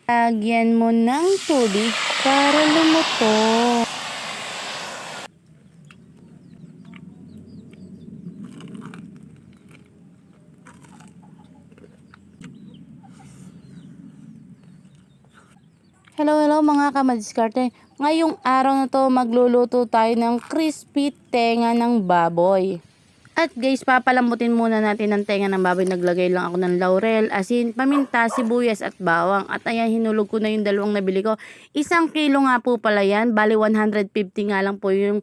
Lagyan mo ng tubig para lumutong. Hello mga kamadiskarte. Ngayong araw na to magluluto tayo ng crispy tenga ng baboy. At guys, papalambutin muna natin ang tenga ng baboy. Naglagay lang ako ng laurel, asin, paminta, sibuyas at bawang. At ayan, hinulog ko na yung dalawang nabili ko. 1 kilo nga po pala yan. Bali 150 nga lang po yung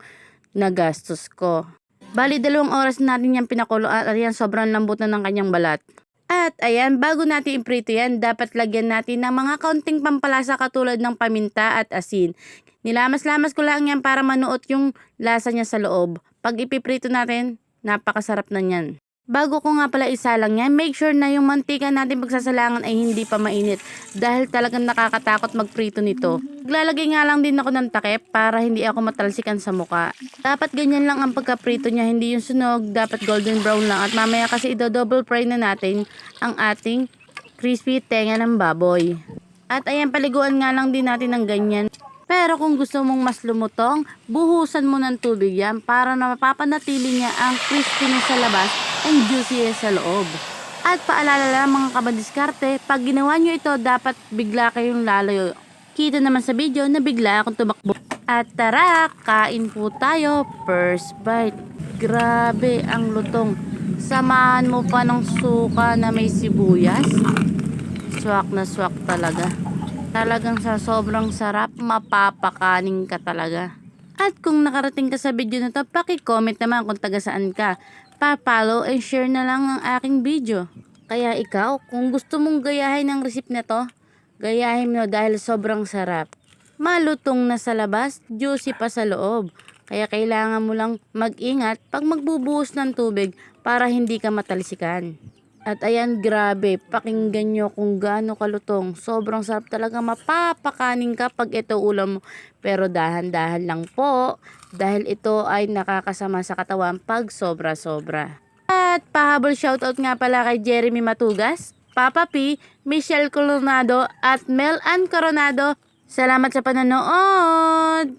nagastos ko. Bali 2 oras natin yan pinakulo. At ayan, sobrang lambot na ng kanyang balat. At ayan, bago natin iprito yan, dapat lagyan natin ng mga kaunting pampalasa katulad ng paminta at asin. Nilamas-lamas ko lang yan para manuot yung lasa niya sa loob. Pag ipiprito natin, napakasarap na yan. Bago ko nga pala isalang yan, make sure na yung mantika natin pagsasalangan ay hindi pa mainit dahil talagang nakakatakot magprito nito. Naglalagay nga lang din ako ng takip para hindi ako matalsikan sa muka. Dapat ganyan lang ang pagkaprito niya, hindi yung sunog, dapat golden brown lang. At mamaya kasi double fry na natin ang ating crispy tenga ng baboy. At ayan, paliguan nga lang din natin ng ganyan. Pero kung gusto mong mas lumutong, buhusan mo ng tubig yan para na mapapanatili niya ang crispiness sa labas and juicy sa loob. At paalala lang mga kabadiskarte, pag ginawa nyo ito, dapat bigla kayong lalayo. Kita naman sa video na bigla akong tumakbo. At tara, kain po tayo. First bite. Grabe ang lutong. Samahan mo pa ng suka na may sibuyas. Swak na swak talaga. Talagang sa sobrang sarap, mapapakaning ka talaga. At kung nakarating ka sa video na to, paki-comment naman kung taga saan ka. Pa-follow and share na lang ang aking video. Kaya ikaw, kung gusto mong gayahin ang recipe na to, gayahin mo dahil sobrang sarap. Malutong na sa labas, juicy pa sa loob. Kaya kailangan mo lang mag-ingat pag magbubuhos ng tubig para hindi ka matalsikan. At ayan, grabe, pakinggan nyo kung gaano kalutong. Sobrang sarap talaga, mapapakaning ka pag ito ulam mo. Pero dahan-dahan lang po, dahil ito ay nakakasama sa katawan pag sobra-sobra. At pahabol shoutout nga pala kay Jeremy Matugas, Papa P, Michelle Coronado at Mel Ann Coronado. Salamat sa panonood!